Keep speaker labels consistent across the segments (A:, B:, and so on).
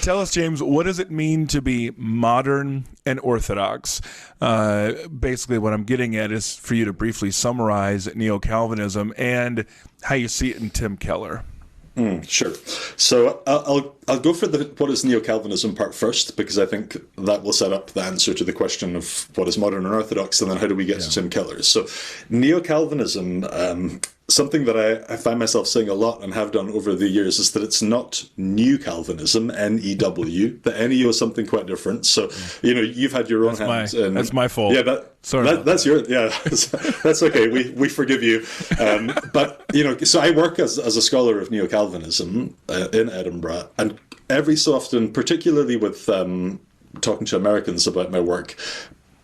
A: Tell us, James, what does it mean to be modern and Orthodox? Basically, what I'm getting at is for you to briefly summarize Neo-Calvinism and how you see it in Tim Keller.
B: Sure. So I'll go for the what is Neo-Calvinism part first, because I think that will set up the answer to the question of what is modern and Orthodox, and then how do we get to Tim Keller. So Neo-Calvinism, something that I find myself saying a lot and have done over the years, is that it's not New Calvinism, N-E-W. The N-E-O is something quite different. So, you've had your own hand.
A: That's my fault.
B: Yeah, that's your, yeah, that's okay. We forgive you. But, so I work as a scholar of Neo-Calvinism in Edinburgh, and every so often, particularly with talking to Americans about my work,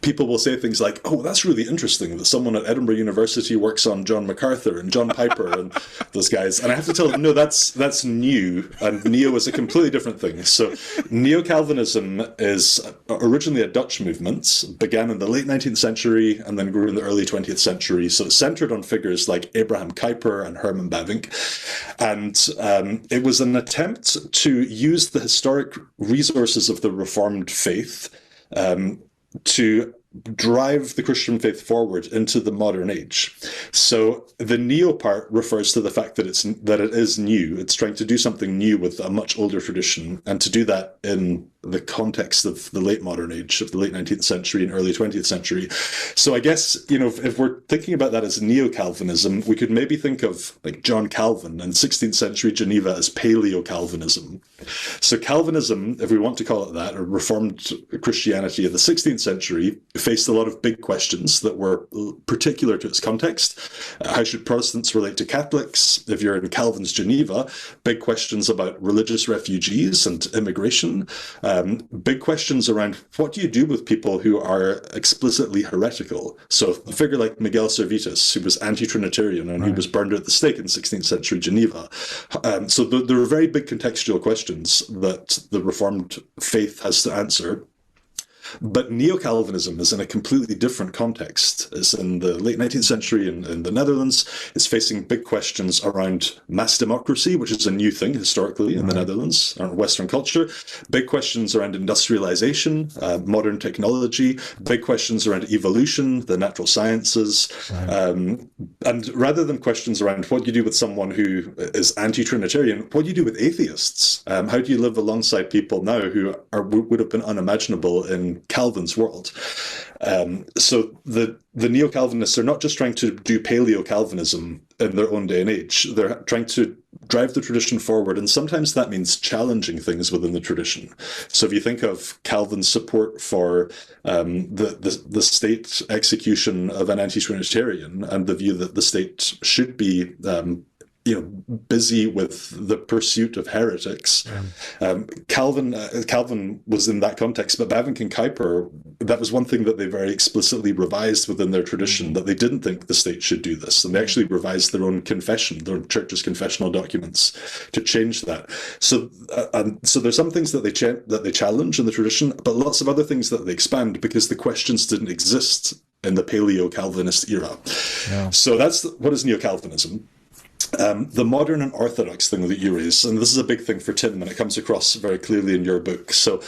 B: people will say things like, "Oh, that's really interesting that someone at Edinburgh University works on John MacArthur and John Piper and those guys." And I have to tell them, no, that's new, and neo is a completely different thing. So Neo-Calvinism is originally a Dutch movement, began in the late 19th century and then grew in the early 20th century. So it's centered on figures like Abraham Kuyper and Herman Bavinck. And it was an attempt to use the historic resources of the Reformed faith to drive the Christian faith forward into the modern age. So the neo part refers to the fact that it is new. It's trying to do something new with a much older tradition, and to do that in the context of the late modern age, of the late 19th century and early 20th century. So I guess, if we're thinking about that as Neo-Calvinism, we could maybe think of like John Calvin and 16th century Geneva as Paleo-Calvinism. So Calvinism, if we want to call it that, or Reformed Christianity of the 16th century, faced a lot of big questions that were particular to its context. How should Protestants relate to Catholics? If you're in Calvin's Geneva, big questions about religious refugees and immigration. Big questions around what do you do with people who are explicitly heretical? So a figure like Miguel Servetus, who was anti-Trinitarian and who was burned at the stake in 16th century Geneva. So there are very big contextual questions that the Reformed faith has to answer. But Neo-Calvinism is in a completely different context. It's in the late 19th century in the Netherlands. It's facing big questions around mass democracy, which is a new thing historically in the Netherlands, or Western culture. Big questions around industrialization, modern technology. Big questions around evolution, the natural sciences. And rather than questions around what do you do with someone who is anti-Trinitarian, what do you do with atheists? How do you live alongside people now who would have been unimaginable in Calvin's world? So the Neo-Calvinists are not just trying to do Paleo-Calvinism in their own day and age. They're trying to drive the tradition forward, and sometimes that means challenging things within the tradition. So if you think of Calvin's support for the state execution of an anti-Trinitarian and the view that the state should be busy with the pursuit of heretics. Calvin was in that context, but Bavinck and Kuyper, that was one thing that they very explicitly revised within their tradition, that they didn't think the state should do this. And they actually revised their own confession, their church's confessional documents to change that. So there's some things that they challenge in the tradition, but lots of other things that they expand because the questions didn't exist in the Paleo-Calvinist era. Yeah. So that's what is Neo-Calvinism. The modern and Orthodox thing that you raise, and this is a big thing for Tim, and it comes across very clearly in your book. So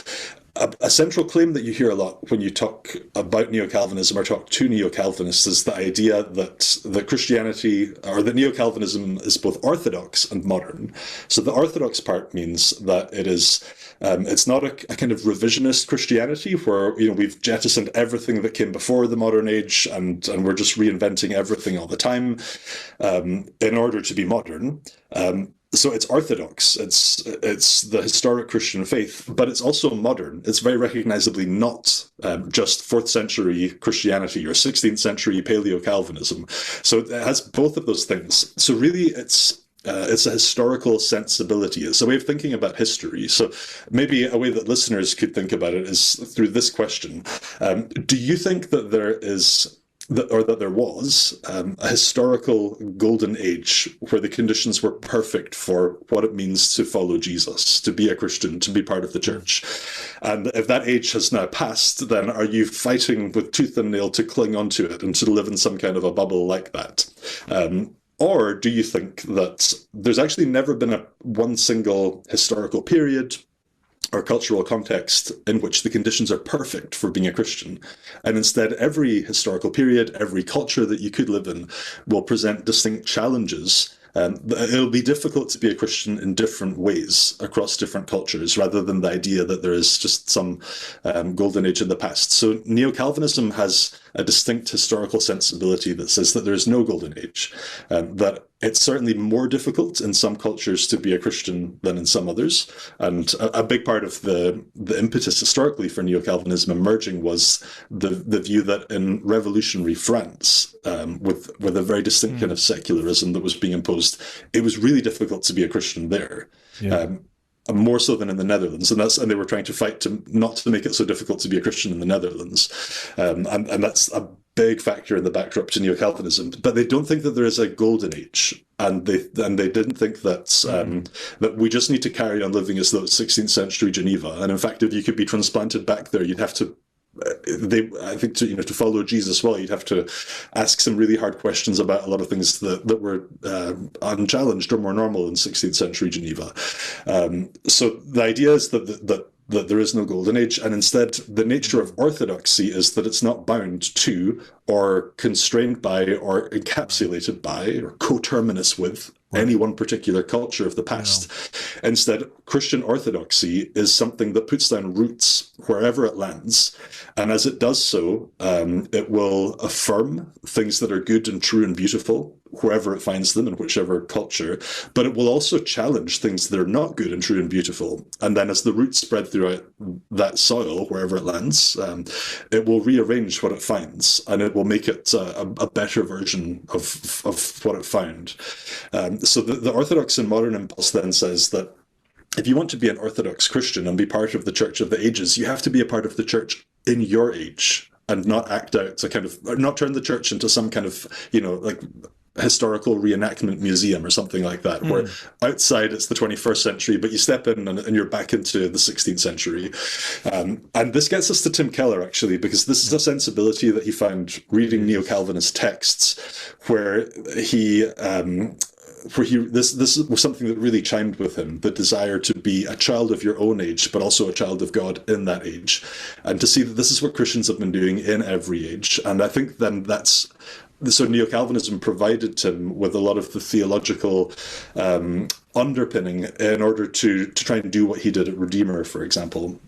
B: a central claim that you hear a lot when you talk about Neo-Calvinism or talk to Neo-Calvinists is the idea that Christianity, or that Neo-Calvinism is both Orthodox and modern. So the Orthodox part means that it is it's not a kind of revisionist Christianity where we've jettisoned everything that came before the modern age and we're just reinventing everything all the time in order to be modern. So it's Orthodox, it's the historic Christian faith, but it's also modern. It's very recognizably not just 4th century Christianity or 16th century Paleo-Calvinism. So it has both of those things. So really it's a historical sensibility. It's a way of thinking about history. So maybe a way that listeners could think about it is through this question. Do you think that there was a historical golden age where the conditions were perfect for what it means to follow Jesus, to be a Christian, to be part of the church? And if that age has now passed, then are you fighting with tooth and nail to cling onto it and to live in some kind of a bubble like that? Or do you think that there's actually never been one single historical period or cultural context in which the conditions are perfect for being a Christian, and instead every historical period, every culture that you could live in will present distinct challenges. It'll be difficult to be a Christian in different ways across different cultures, rather than the idea that there is just some golden age in the past. So Neo-Calvinism has a distinct historical sensibility that says that there is no golden age, that it's certainly more difficult in some cultures to be a Christian than in some others. And a big part of the impetus historically for Neo-Calvinism emerging was the view that in revolutionary France, with a very distinct kind of secularism that was being imposed, it was really difficult to be a Christian there.
A: Yeah.
B: More so than in the Netherlands, and they were trying to fight not to make it so difficult to be a Christian in the Netherlands, and that's a big factor in the backdrop to Neo-Calvinism. But they don't think that there is a golden age, and they didn't think that that we just need to carry on living as though it's 16th century Geneva. And in fact, if you could be transplanted back there, you'd have to. I think to follow Jesus well, you'd have to ask some really hard questions about a lot of things that were unchallenged or more normal in 16th century Geneva. So the idea is that there is no golden age, and instead the nature of orthodoxy is that it's not bound to or constrained by or encapsulated by or coterminous with any one particular culture of the past. No. Instead, Christian orthodoxy is something that puts down roots wherever it lands, and as it does so, it will affirm things that are good and true and beautiful wherever it finds them in whichever culture, but it will also challenge things that are not good and true and beautiful. And then as the roots spread throughout that soil, wherever it lands, it will rearrange what it finds, and it will make it a better version of what it found. So the Orthodox and modern impulse then says that if you want to be an Orthodox Christian and be part of the Church of the Ages, you have to be a part of the Church in your age, and not act out to kind of, not turn the Church into some kind of, like historical reenactment museum or something like that, where outside it's the 21st century, but you step in and you're back into the 16th century. And this gets us to Tim Keller, actually, because this is a sensibility that he found reading Neo-Calvinist texts, where this was something that really chimed with him, the desire to be a child of your own age, but also a child of God in that age, and to see that this is what Christians have been doing in every age. And I think then so Neo-Calvinism provided Tim with a lot of the theological underpinning in order to try and do what he did at Redeemer, for example.